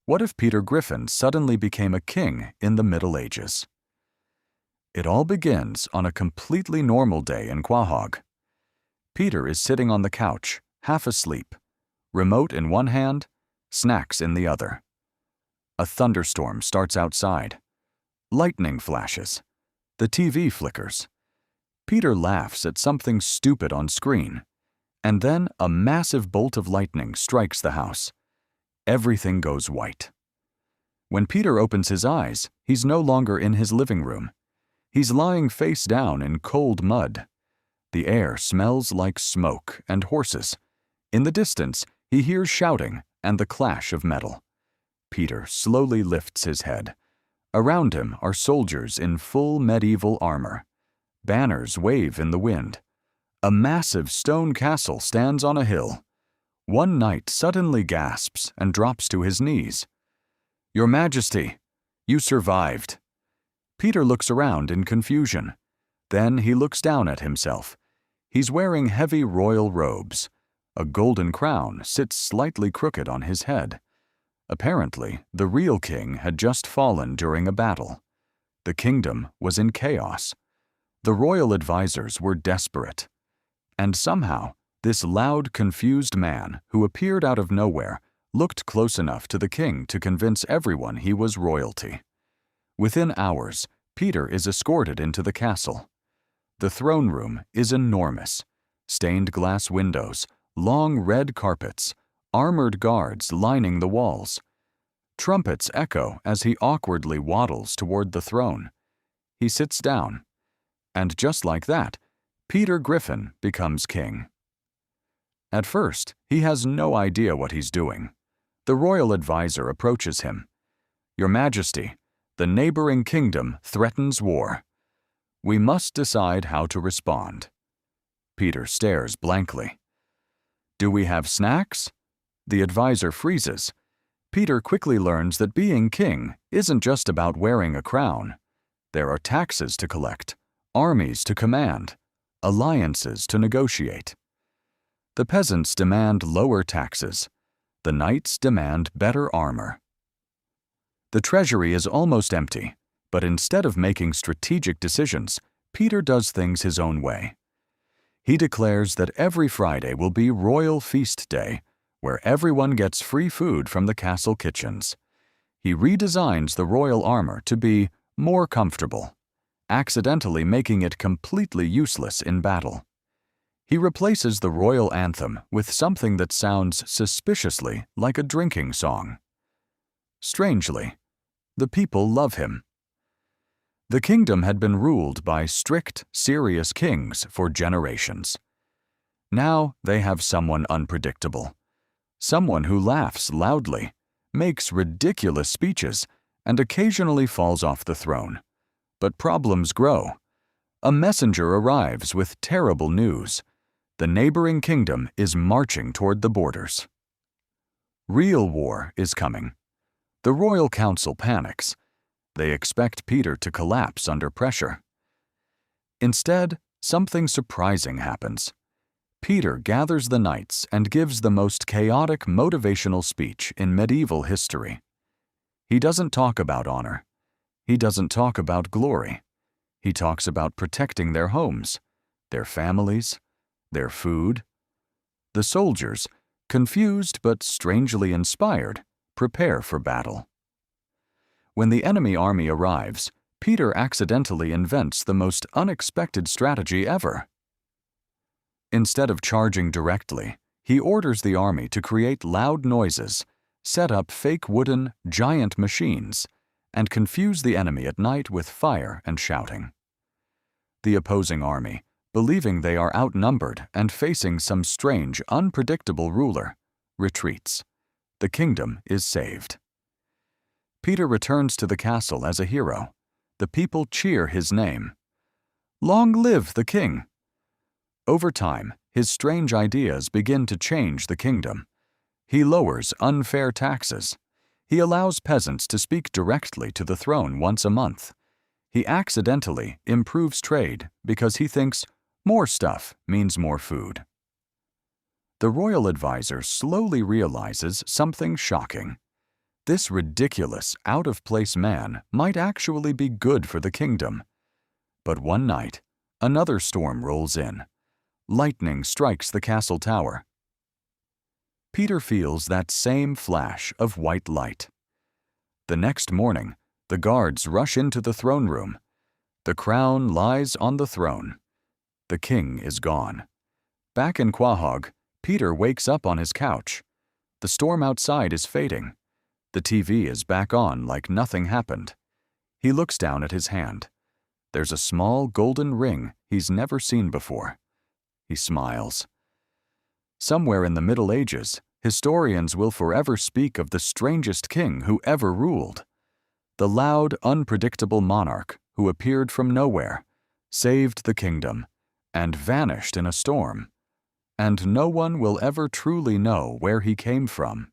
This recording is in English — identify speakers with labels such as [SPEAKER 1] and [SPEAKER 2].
[SPEAKER 1] What if Peter Griffin suddenly became a king in the Middle Ages? It all begins on a completely normal day in Quahog. Peter is sitting on the couch, half asleep, remote in one hand, snacks in the other. A thunderstorm starts outside. Lightning flashes. The TV flickers. Peter laughs at something stupid on screen, and then a massive bolt of lightning strikes the house. Everything goes white. When Peter opens his eyes, he's no longer in his living room. He's lying face down in cold mud. The air smells like smoke and horses. In the distance, he hears shouting and the clash of metal. Peter slowly lifts his head. Around him are soldiers in full medieval armor. Banners wave in the wind. A massive stone castle stands on a hill. One knight suddenly gasps and drops to his knees. "Your Majesty, you survived." Peter looks around in confusion. Then he looks down at himself. He's wearing heavy royal robes. A golden crown sits slightly crooked on his head. Apparently, the real king had just fallen during a battle. The kingdom was in chaos. The royal advisors were desperate. And somehow, this loud, confused man, who appeared out of nowhere, looked close enough to the king to convince everyone he was royalty. Within hours, Peter is escorted into the castle. The throne room is enormous. Stained glass windows, long red carpets, armored guards lining the walls. Trumpets echo as he awkwardly waddles toward the throne. He sits down. And just like that, Peter Griffin becomes king. At first, he has no idea what he's doing. The royal advisor approaches him. "Your Majesty, the neighboring kingdom threatens war. We must decide how to respond." Peter stares blankly. "Do we have snacks?" The advisor freezes. Peter quickly learns that being king isn't just about wearing a crown. There are taxes to collect, armies to command, alliances to negotiate. The peasants demand lower taxes. The knights demand better armor. The treasury is almost empty, but instead of making strategic decisions, Peter does things his own way. He declares that every Friday will be Royal Feast Day, where everyone gets free food from the castle kitchens. He redesigns the royal armor to be more comfortable, accidentally making it completely useless in battle. He replaces the royal anthem with something that sounds suspiciously like a drinking song. Strangely, the people love him. The kingdom had been ruled by strict, serious kings for generations. Now they have someone unpredictable. Someone who laughs loudly, makes ridiculous speeches, and occasionally falls off the throne. But problems grow. A messenger arrives with terrible news. The neighboring kingdom is marching toward the borders. Real war is coming. The royal council panics. They expect Peter to collapse under pressure. Instead, something surprising happens. Peter gathers the knights and gives the most chaotic motivational speech in medieval history. He doesn't talk about honor. He doesn't talk about glory. He talks about protecting their homes, their families, their food. The soldiers, confused but strangely inspired, prepare for battle. When the enemy army arrives, Peter accidentally invents the most unexpected strategy ever. Instead of charging directly, he orders the army to create loud noises, set up fake wooden, giant machines, and confuse the enemy at night with fire and shouting. The opposing army, believing they are outnumbered and facing some strange, unpredictable ruler, retreats. The kingdom is saved. Peter returns to the castle as a hero. The people cheer his name. Long live the king! Over time, his strange ideas begin to change the kingdom. He lowers unfair taxes. He allows peasants to speak directly to the throne once a month. He accidentally improves trade because he thinks more stuff means more food. The royal advisor slowly realizes something shocking. This ridiculous, out-of-place man might actually be good for the kingdom. But one night, another storm rolls in. Lightning strikes the castle tower. Peter feels that same flash of white light. The next morning, the guards rush into the throne room. The crown lies on the throne. The king is gone. Back in Quahog, Peter wakes up on his couch. The storm outside is fading. The TV is back on like nothing happened. He looks down at his hand. There's a small golden ring he's never seen before. He smiles. Somewhere in the Middle Ages, historians will forever speak of the strangest king who ever ruled. The loud, unpredictable monarch who appeared from nowhere, saved the kingdom, and vanished in a storm. And no one will ever truly know where he came from.